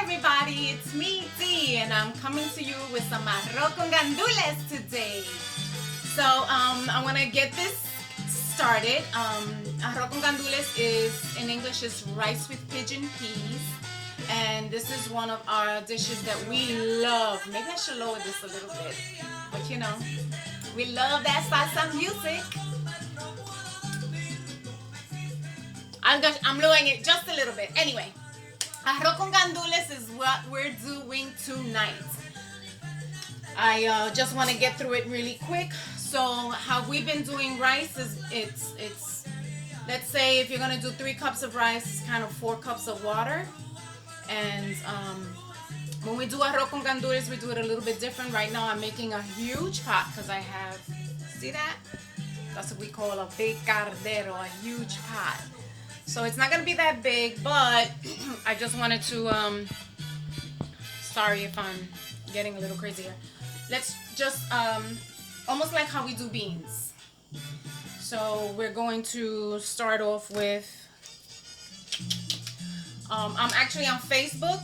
everybody, it's me, T, and I'm coming to you with some arroz con gandules today. So I want to get this started. Arroz con gandules is, in English, is rice with pigeon peas. And this is one of our dishes that we love. Maybe I should lower this a little bit. But you know, we love that salsa music. I'm lowering it just a little bit. Anyway, arroz con gandules is what we're doing tonight. I just want to get through it really quick. So how we've been doing rice is it's let's say if you're gonna do 3 cups of rice, it's kind of 4 cups of water. And when we do arroz con gandules, we do it a little bit different. Right now I'm making a huge pot because I have, see that? That's what we call a big cardero, a huge pot. So it's not going to be that big, but I just wanted to, sorry if I'm getting a little crazy here. Let's just, almost like how we do beans. So we're going to start off with, I'm actually on Facebook.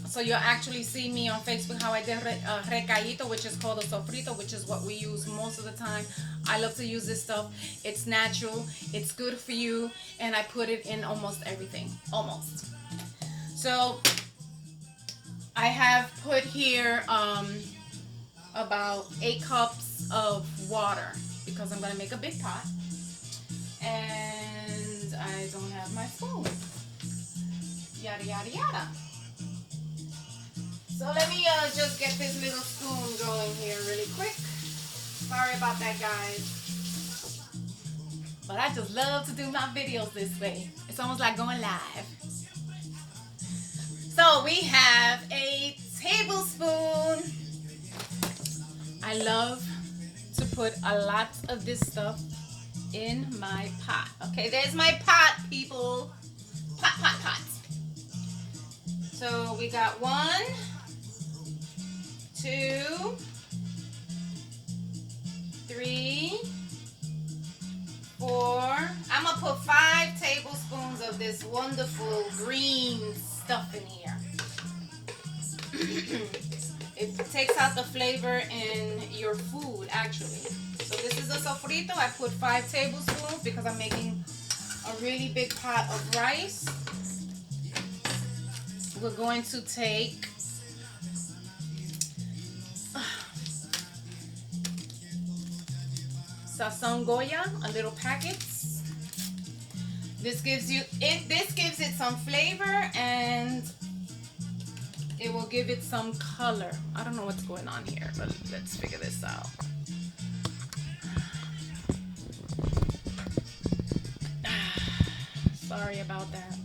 So you'll actually see me on Facebook how I did recayito, which is called a sofrito, which is what we use most of the time. I love to use this stuff. It's natural, it's good for you, and I put it in almost everything, almost. So I have put here about 8 cups of water because I'm gonna make a big pot, and I don't have my spoon. Yada yada yada. So let me just get this little spoon going here really quick. Sorry about that, guys. But I just love to do my videos this way. It's almost like going live. So we have a tablespoon. I love to put a lot of this stuff in my pot. Okay, there's my pot, people. Pot. So we got 1, 2, 3, 4. I'm gonna put 5 tablespoons of this wonderful green stuff in here. It takes out the flavor in your food, actually. So this is a sofrito. I put 5 tablespoons because I'm making a really big pot of rice. We're going to take Sazon Goya, a little packet. This gives it some flavor, and it will give it some color. I don't know what's going on here, but let's figure this out. Sorry about that.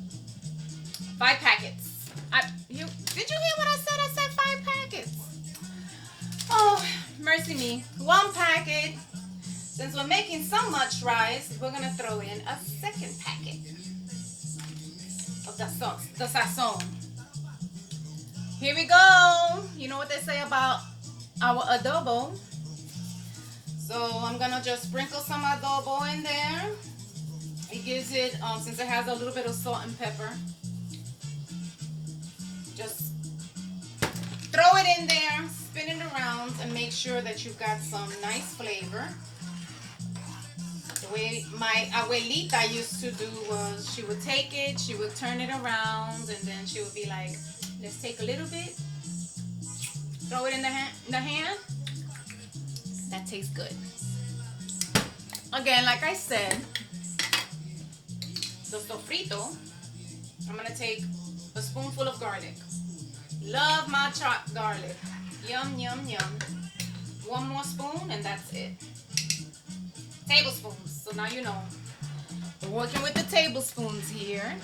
5 packets. Did you hear what I said? I said 5 packets. Oh, mercy me. 1 packet. Since we're making so much rice, we're gonna throw in a 2nd packet of the sazon. Here we go. You know what they say about our adobo. So I'm gonna just sprinkle some adobo in there. It gives it, since it has a little bit of salt and pepper, just throw it in there, spin it around, and make sure that you've got some nice flavor. The way my abuelita used to do was she would take it, she would turn it around, and then she would be like, let's take a little bit, throw it in the hand. That tastes good. Again, like I said, the sofrito, I'm going to take a spoonful of garlic. Love my chopped garlic. Yum, yum, yum. 1 more spoon, and that's it. Tablespoons. So now you know. We're working with the tablespoons here.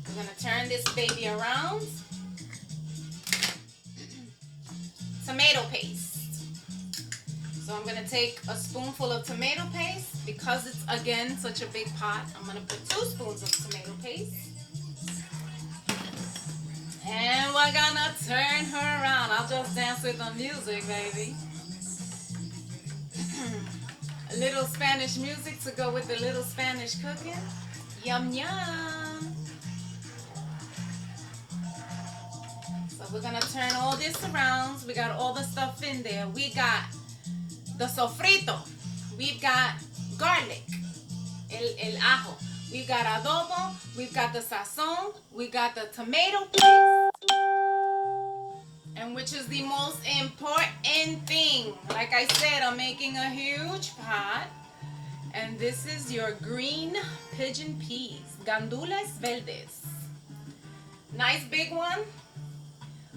We're going to turn this baby around. Tomato paste. So I'm going to take a spoonful of tomato paste. Because it's, again, such a big pot, I'm going to put 2 spoons of tomato paste. And we're gonna turn her around. I'll just dance with the music, baby. A little Spanish music to go with the little Spanish cooking. Yum, yum. So we're gonna turn all this around. We got all the stuff in there. We got the sofrito. We've got garlic, el ajo. We've got adobo. We've got the sazon. We got the tomato paste. And which is the most important thing. Like I said, I'm making a huge pot. And this is your green pigeon peas. Gandules verdes. Nice big one.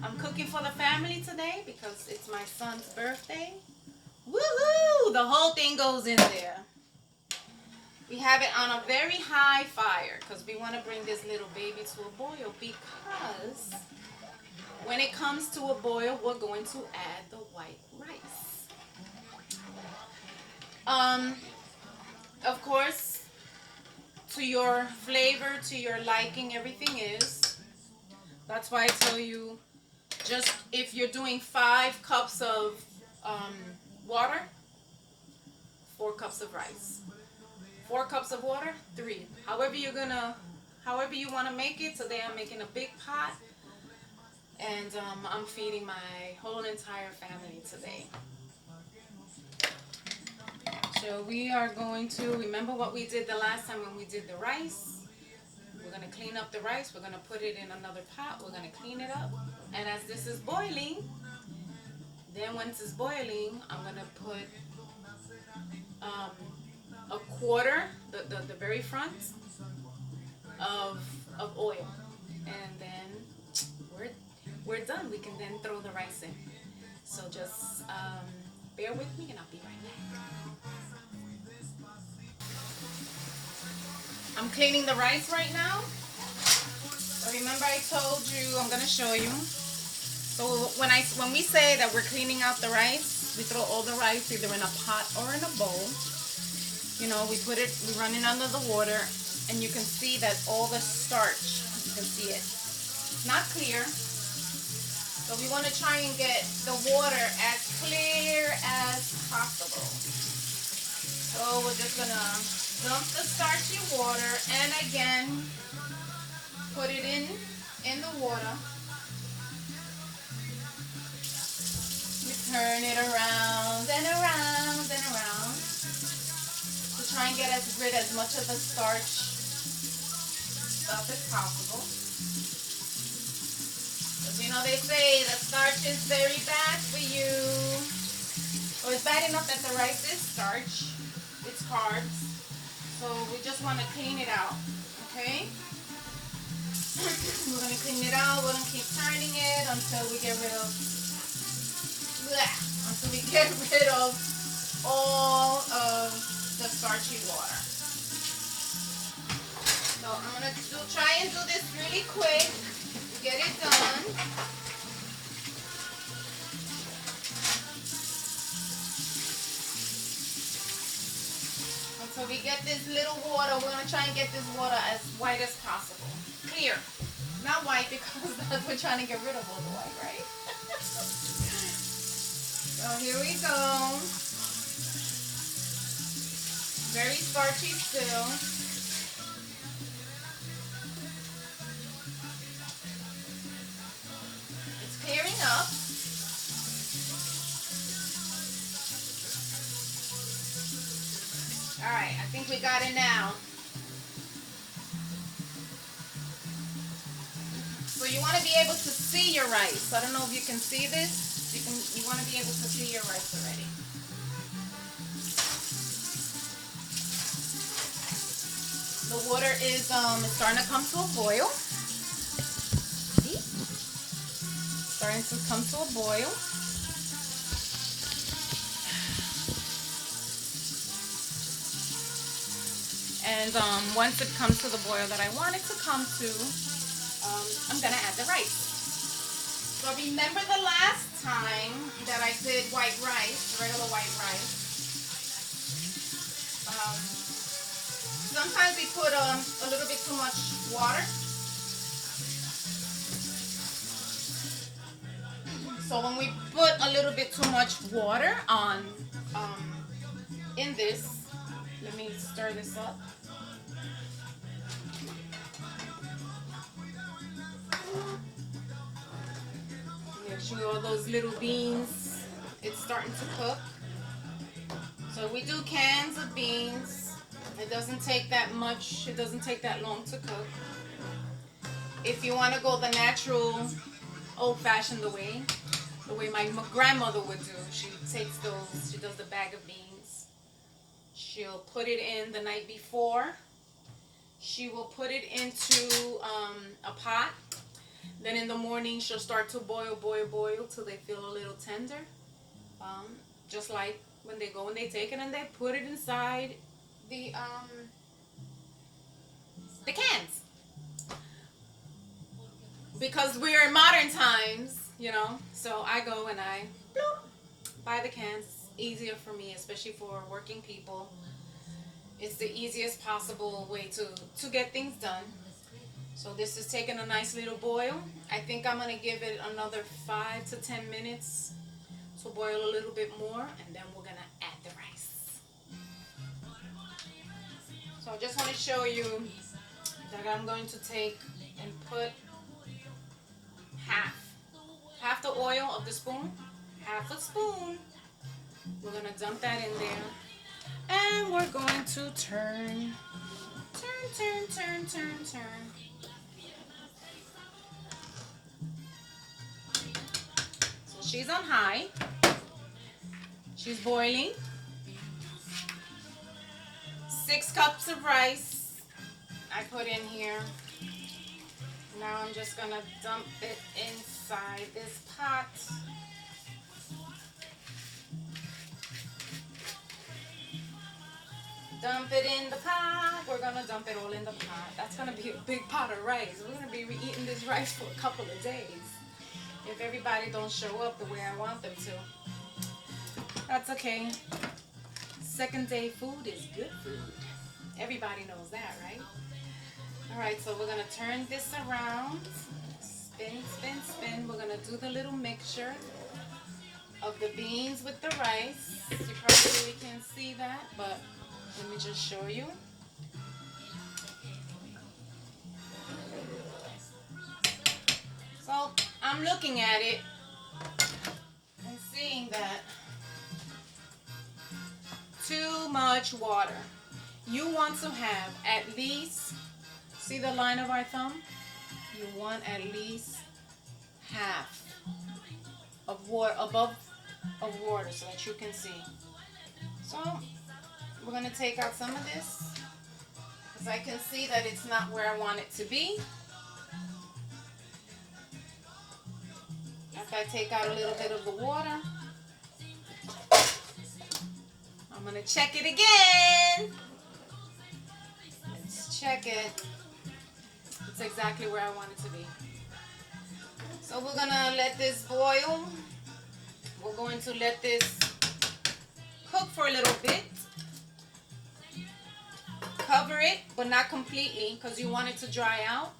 I'm cooking for the family today because it's my son's birthday. Woohoo! The whole thing goes in there. We have it on a very high fire because we want to bring this little baby to a boil, because when it comes to a boil, we're going to add the white rice. Of course, to your flavor, to your liking, everything is. That's why I tell you, just if you're doing 5 cups of water, 4 cups of rice. 4 cups of water, 3. However you want to make it. Today I'm making a big pot, and I'm feeding my whole entire family today. So we are going to remember what we did the last time when we did the rice. We're going to clean up the rice. We're going to put it in another pot. We're going to clean it up. And as this is boiling, then once it's boiling, I'm going to put a quarter, the very front of oil. And then we're done. We can then throw the rice in. So just bear with me and I'll be right back. I'm cleaning the rice right now. So remember I told you, I'm going to show you. So when we say that we're cleaning out the rice, we throw all the rice either in a pot or in a bowl. You know, we run it under the water, and you can see that all the starch, you can see it. It's not clear. So we want to try and get the water as clear as possible. So we're just going to dump the starchy water and again put it in the water. We turn it around and around and around to try and get rid as much of the starch stuff as possible. Because you know they say that starch is very bad for you. Or it's bad enough that the rice is starch. It's carbs. So we just want to clean it out, okay? We're going to clean it out. We're going to keep turning it until we get rid of, all of the starchy water. So I'm going to try and do this really quick to get it done. So we get this little water. We're going to try and get this water as white as possible. Clear. Not white, because we're trying to get rid of all the white, right? So here we go. Very starchy still. It's clearing up. Alright, I think we got it now. So you want to be able to see your rice. I don't know if you can see this. You want to be able to see your rice already. The water is starting to come to a boil. See? Starting to come to a boil. And once it comes to the boil that I want it to come to, I'm going to add the rice. So remember the last time that I did white rice, regular white rice. Sometimes we put a little bit too much water. So when we put a little bit too much water on in this, let me stir this up. See all those little beans? It's starting to cook. So we do cans of beans. It doesn't take that much. It doesn't take that long to cook. If you want to go the natural, old-fashioned way, the way my grandmother would do, she takes those, she does the bag of beans. She'll put it in the night before. She will put it into a pot. Then in the morning, she'll start to boil till they feel a little tender. Just like when they go and they take it and they put it inside the cans. Because we're in modern times, you know, so I go and I buy the cans. It's easier for me, especially for working people. It's the easiest possible way to get things done. So this is taking a nice little boil. I think I'm going to give it another 5 to 10 minutes to boil a little bit more, and then we're going to add the rice. So I just want to show you that I'm going to take and put half the oil of the spoon, half a spoon. We're going to dump that in there. And we're going to turn. So she's on high. She's boiling. 6 cups of rice I put in here. Now I'm just going to dump it inside this pot. Dump it in the pot. We're going to dump it all in the pot. That's going to be a big pot of rice. We're going to be eating this rice for a couple of days if everybody don't show up the way I want them to. That's okay. Second day food is good food. Everybody knows that, right? Alright, so we're going to turn this around. Spin, spin, spin. We're going to do the little mixture of the beans with the rice. You probably really can't see that, but let me just show you. So I'm looking at it and seeing that too much water. You want to have at least, see the line of our thumb? You want at least half of water, above of water, so that you can see. So we're going to take out some of this because I can see that it's not where I want it to be. After I take out a little bit of the water, I'm going to check it again. Let's check it. It's exactly where I want it to be. So we're going to let this boil. We're going to let this cook for a little bit. Cover it, but not completely because you want it to dry out.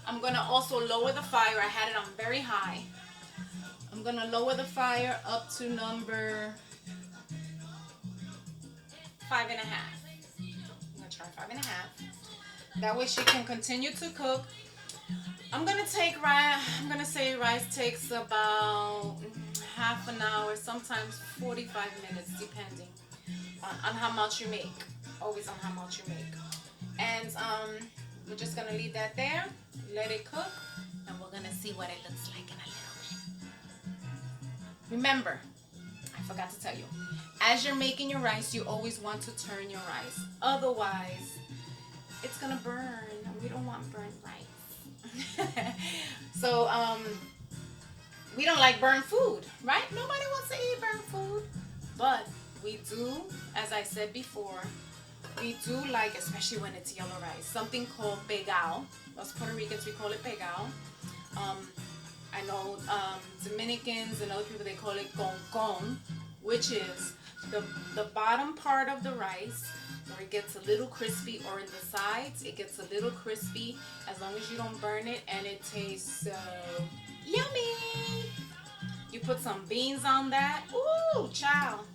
I'm going to also lower the fire. I had it on very high. I'm going to lower the fire up to number 5.5. I'm going to try 5.5. That way she can continue to cook. I'm going to take rice. I'm going to say rice takes about half an hour, sometimes 45 minutes, depending on how much you make. Always on how much you make. And we're just going to leave that there, let it cook, and we're going to see what it looks like in a little bit. Remember, I forgot to tell you, as you're making your rice, you always want to turn your rice. Otherwise, it's going to burn. We don't want burnt rice. So, we don't like burnt food, right? Nobody wants to eat burnt food. But we do, as I said before, we do like, especially when it's yellow rice, something called pegao. Us Puerto Ricans, we call it pegao. I know Dominicans and other people, they call it con, which is the bottom part of the rice where it gets a little crispy, or in the sides, it gets a little crispy as long as you don't burn it, and it tastes so yummy. You put some beans on that. Ooh, child.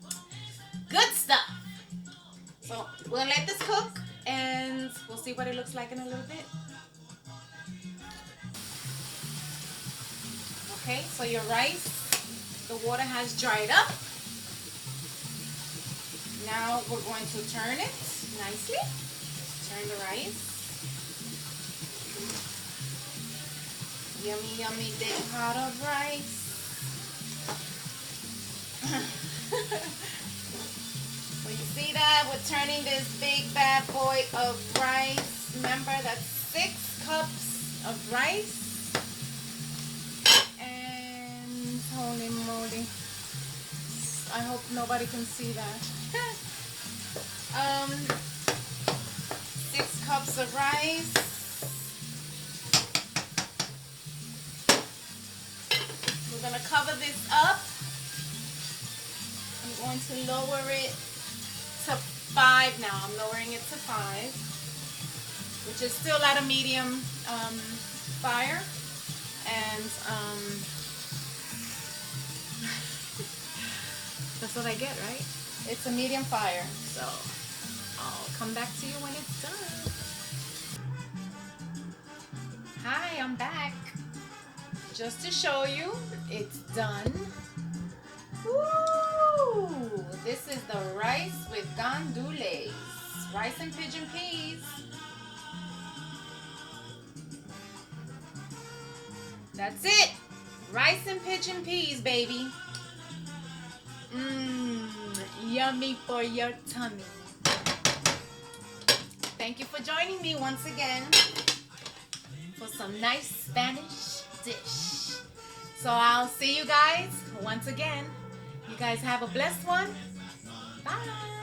Good stuff. So we're going to let this cook, and we'll see what it looks like in a little bit. Okay, so your rice, the water has dried up. Now we're going to turn it nicely. Turn the rice. Yummy, yummy big pot of rice. So you see that? We're turning this big bad boy of rice. Remember, that's 6 cups of rice. And holy moly. I hope nobody can see that. 6 cups of rice. We're going to cover this up. I'm going to lower it to 5 now. I'm lowering it to 5, which is still at a medium fire. And that's what I get, right? It's a medium fire. So I'll come back to you when it's done. Hi, I'm back. Just to show you, it's done. Woo! This is the rice with gandules. Rice and pigeon peas. That's it. Rice and pigeon peas, baby. Yummy for your tummy. Thank you for joining me once again for some nice Spanish dish. So I'll see you guys once again. You guys have a blessed one. Bye.